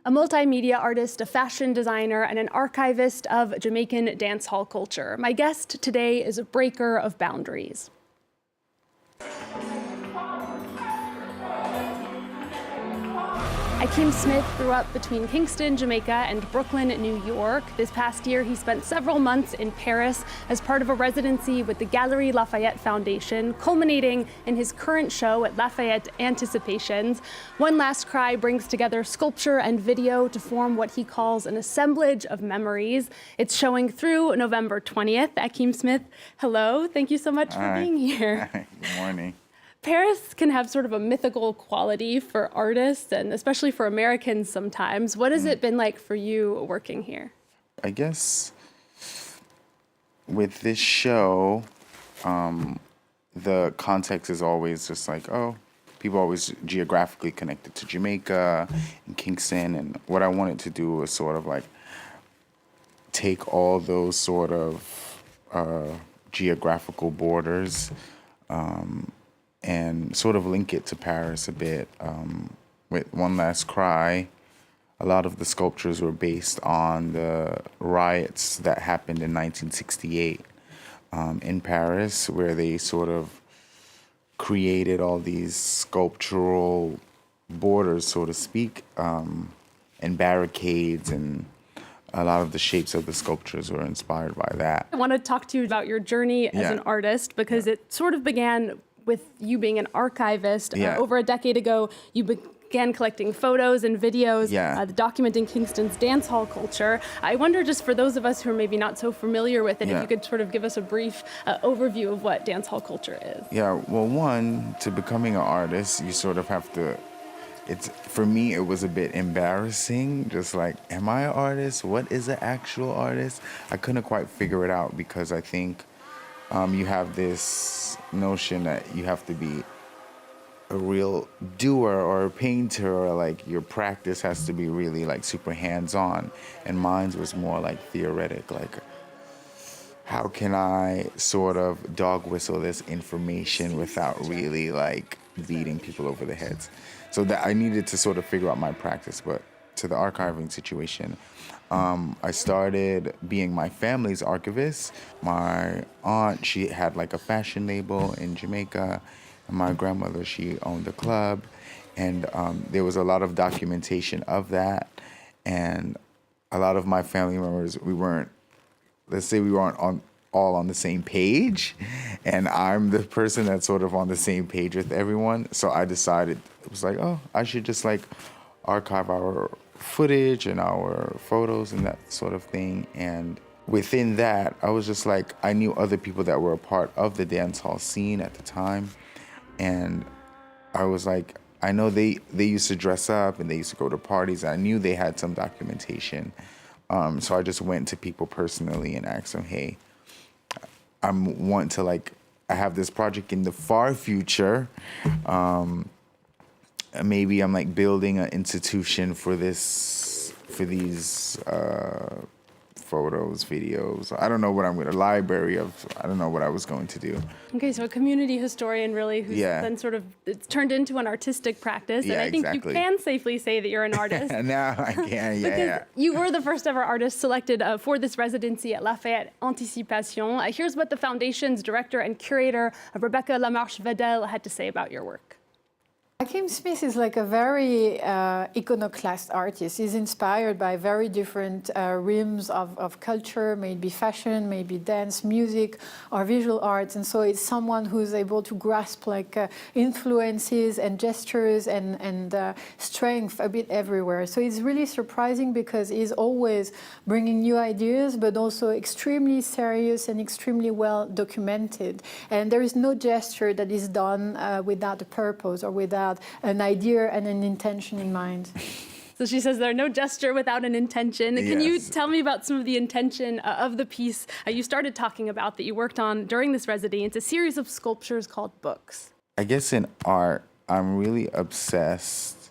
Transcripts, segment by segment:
A multimedia artist, a fashion designer, and an archivist of Jamaican dancehall culture. My guest today is a breaker of boundaries. Akeem Smith grew up between Kingston, Jamaica, and Brooklyn, New York. This past year, he spent several months in Paris as part of a residency with the Gallery Lafayette Foundation, culminating in his current show at Lafayette Anticipations. One Last Cry brings together sculpture and video to form what he calls an assemblage of memories. It's showing through November 20th. Akeem Smith, hello. Thank you so much for being here. Good morning. Paris can have sort of a mythical quality for artists and especially for Americans sometimes. What has it been like for you working here? I guess with this show, the context is always just like, oh, people are always geographically connected to Jamaica and Kingston. And what I wanted to do was sort of like take all those sort of geographical borders and sort of link it to Paris a bit. With One Last Cry, a lot of the sculptures were based on the riots that happened in 1968 in Paris, where they sort of created all these sculptural borders, so to speak, and barricades, and a lot of the shapes of the sculptures were inspired by that. I want to talk to you about your journey as an artist, because it sort of began with you being an archivist. Over a decade ago, you began collecting photos and videos, documenting Kingston's dancehall culture. I wonder, just for those of us who are maybe not so familiar with it, if you could sort of give us a brief overview of what dancehall culture is. Yeah, well, one, to becoming an artist, you sort of have to, for me, it was a bit embarrassing, just like, am I an artist? What is an actual artist? I couldn't quite figure it out, because I think you have this notion that you have to be a real doer or a painter, or like your practice has to be really like super hands-on, and mine was more like theoretic, like how can I sort of dog whistle this information without really like beating people over the heads. So that I needed to sort of figure out my practice. But to the archiving situation, I started being my family's archivist. My aunt, she had like a fashion label in Jamaica, and my grandmother, she owned a club, and there was a lot of documentation of that. And a lot of my family members, we weren't all on the same page, and I'm the person that's sort of on the same page with everyone. So I decided, it was like, oh, I should just like archive our footage and our photos and that sort of thing. And within that, I was just like, I knew other people that were a part of the dancehall scene at the time, and I was like, I know they used to dress up and they used to go to parties. I knew they had some documentation, so I just went to people personally and asked them, hey, I have this project in the far future. Maybe I'm like building an institution for these photos, videos. I don't know what I don't know what I was going to do. Okay, so a community historian really who's then sort of, it's turned into an artistic practice. Yeah, and I think you can safely say that you're an artist. Now I can, because you were the first ever artist selected for this residency at Lafayette Anticipations. Here's what the foundation's director and curator, Rebecca Lamarche-Vedel, had to say about your work. Akeem Smith is like a very iconoclast artist. He's inspired by very different realms of culture, maybe fashion, maybe dance, music, or visual arts. And so it's someone who's able to grasp like influences and gestures and strength a bit everywhere. So it's really surprising because he's always bringing new ideas, but also extremely serious and extremely well documented. And there is no gesture that is done without a purpose or without an idea and an intention in mind. So she says there's no gesture without an intention. Yes. Can you tell me about some of the intention of the piece you started talking about that you worked on during this residency? It's a series of sculptures called books. I guess in art, I'm really obsessed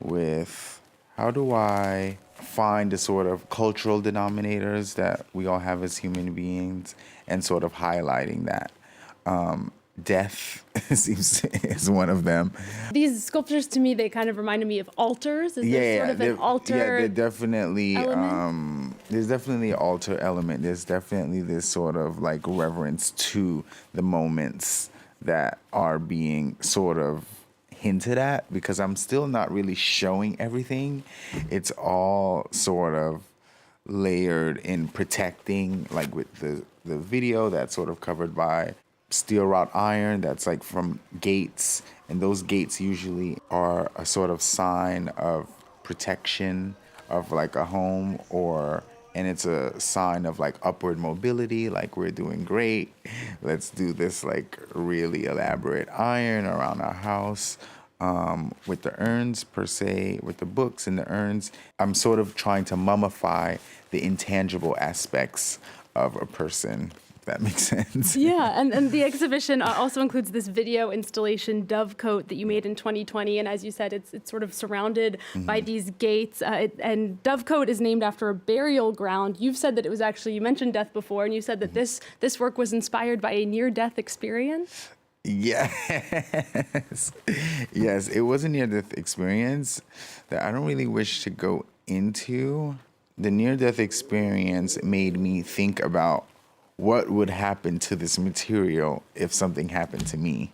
with how do I find the sort of cultural denominators that we all have as human beings and sort of highlighting that. Death is one of them. These sculptures, to me, they kind of reminded me of altars. Is there sort of an altar? Yeah, they're definitely. element? There's definitely an altar element. There's definitely this sort of like reverence to the moments that are being sort of hinted at, because I'm still not really showing everything. It's all sort of layered in protecting, like with the video that's sort of covered by steel wrought iron that's like from gates, and those gates usually are a sort of sign of protection of like a home, and it's a sign of like upward mobility, like we're doing great, let's do this like really elaborate iron around our house. With the urns per se, with the books and the urns, I'm sort of trying to mummify the intangible aspects of a person. That makes sense. Yeah, and the exhibition also includes this video installation, Dovecote, that you made in 2020. And as you said, it's sort of surrounded by these gates. And Dovecote is named after a burial ground. You've said that it was actually, you mentioned death before, and you said that this work was inspired by a near-death experience. Yes. Yes, it was a near-death experience that I don't really wish to go into. The near-death experience made me think about what would happen to this material if something happened to me.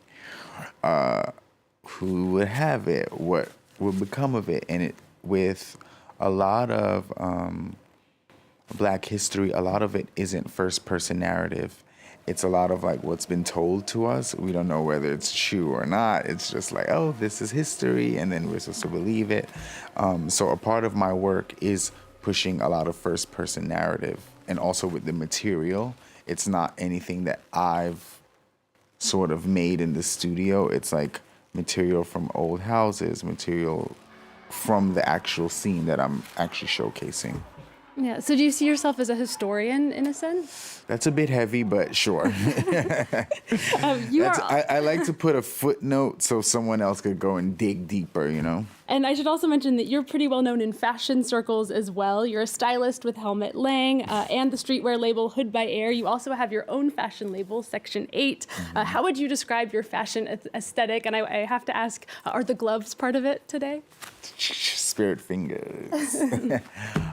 Who would have it? What would become of it? And with a lot of Black history, a lot of it isn't first-person narrative. It's a lot of like what's been told to us. We don't know whether it's true or not. It's just like, oh, this is history, and then we're supposed to believe it. So a part of my work is pushing a lot of first-person narrative, and also with the material. It's not anything that I've sort of made in the studio. It's like material from old houses, material from the actual scene that I'm actually showcasing. Yeah. So do you see yourself as a historian in a sense? That's a bit heavy, but sure. I like to put a footnote so someone else could go and dig deeper, you know? And I should also mention that you're pretty well known in fashion circles as well. You're a stylist with Helmut Lang and the streetwear label Hood by Air. You also have your own fashion label, Section 8. How would you describe your fashion aesthetic? And I have to ask, are the gloves part of it today? Spirit fingers.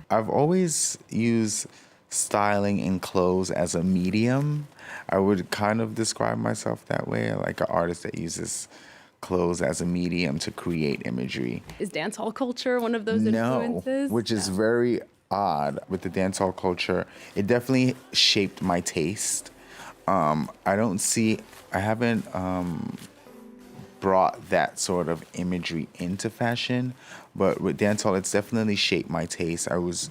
I've always used styling in clothes as a medium. I would kind of describe myself that way, like an artist that uses clothes as a medium to create imagery. Is dancehall culture one of those influences? No, which is very odd with the dancehall culture. It definitely shaped my taste. I haven't brought that sort of imagery into fashion, but with dancehall, it's definitely shaped my taste. I was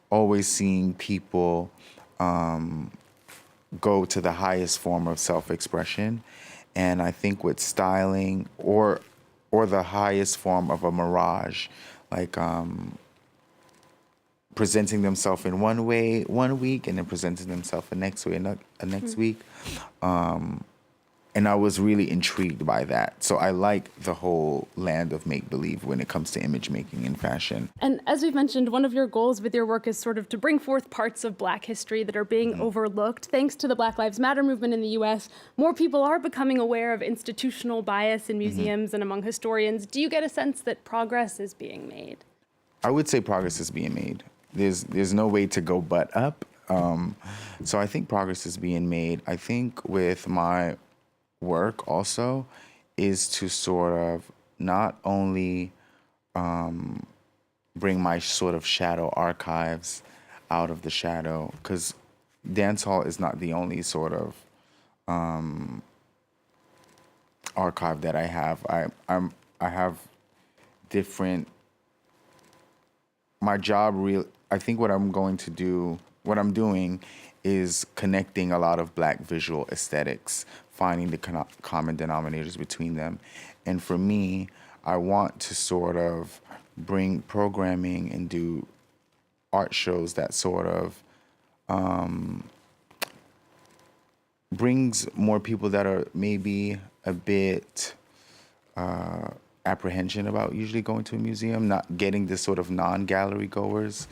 always seeing people go to the highest form of self-expression, and I think with styling or the highest form of a mirage, like presenting themselves in one way one week and then presenting themselves the next way next week. And I was really intrigued by that. So I like the whole land of make-believe when it comes to image making in fashion. And as we've mentioned, one of your goals with your work is sort of to bring forth parts of Black history that are being overlooked. Thanks to the Black Lives Matter movement in the U.S., more people are becoming aware of institutional bias in museums and among historians. Do you get a sense that progress is being made? I would say progress is being made. There's no way to go but up. So I think progress is being made. I think with my work also is to sort of not only bring my sort of shadow archives out of the shadow, because dancehall is not the only sort of archive that I have. I have different. My job I think what I'm doing is connecting a lot of Black visual aesthetics, finding the common denominators between them. And for me, I want to sort of bring programming and do art shows that sort of brings more people that are maybe a bit apprehension about usually going to a museum, not getting the sort of non-gallery goers,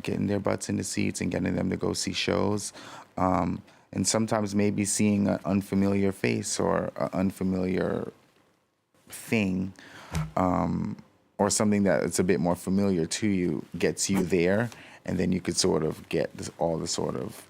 getting their butts in the seats and getting them to go see shows. And sometimes maybe seeing an unfamiliar face or an unfamiliar thing, or something that is a bit more familiar to you gets you there, and then you could sort of get all the sort of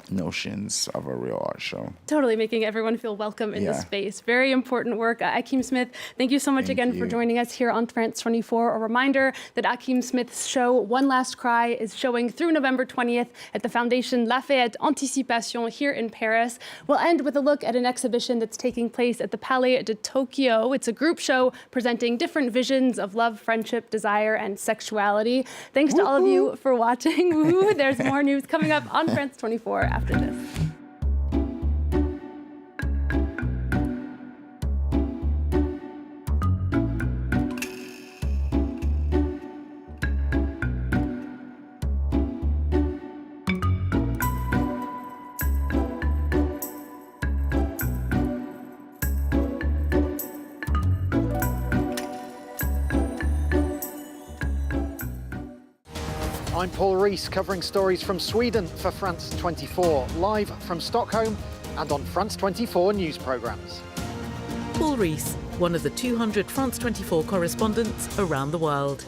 notions of a real art show. Totally, making everyone feel welcome in the space. Very important work. Akeem Smith, thank you so much again for joining us here on France 24. A reminder that Akeem Smith's show, One Last Cry, is showing through November 20th at the Foundation Lafayette Anticipations here in Paris. We'll end with a look at an exhibition that's taking place at the Palais de Tokyo. It's a group show presenting different visions of love, friendship, desire, and sexuality. Thanks to all of you for watching. Woo-hoo. There's more news coming up on France 24 after this. I'm Paul Rees, covering stories from Sweden for France 24, live from Stockholm and on France 24 news programmes. Paul Rees, one of the 200 France 24 correspondents around the world.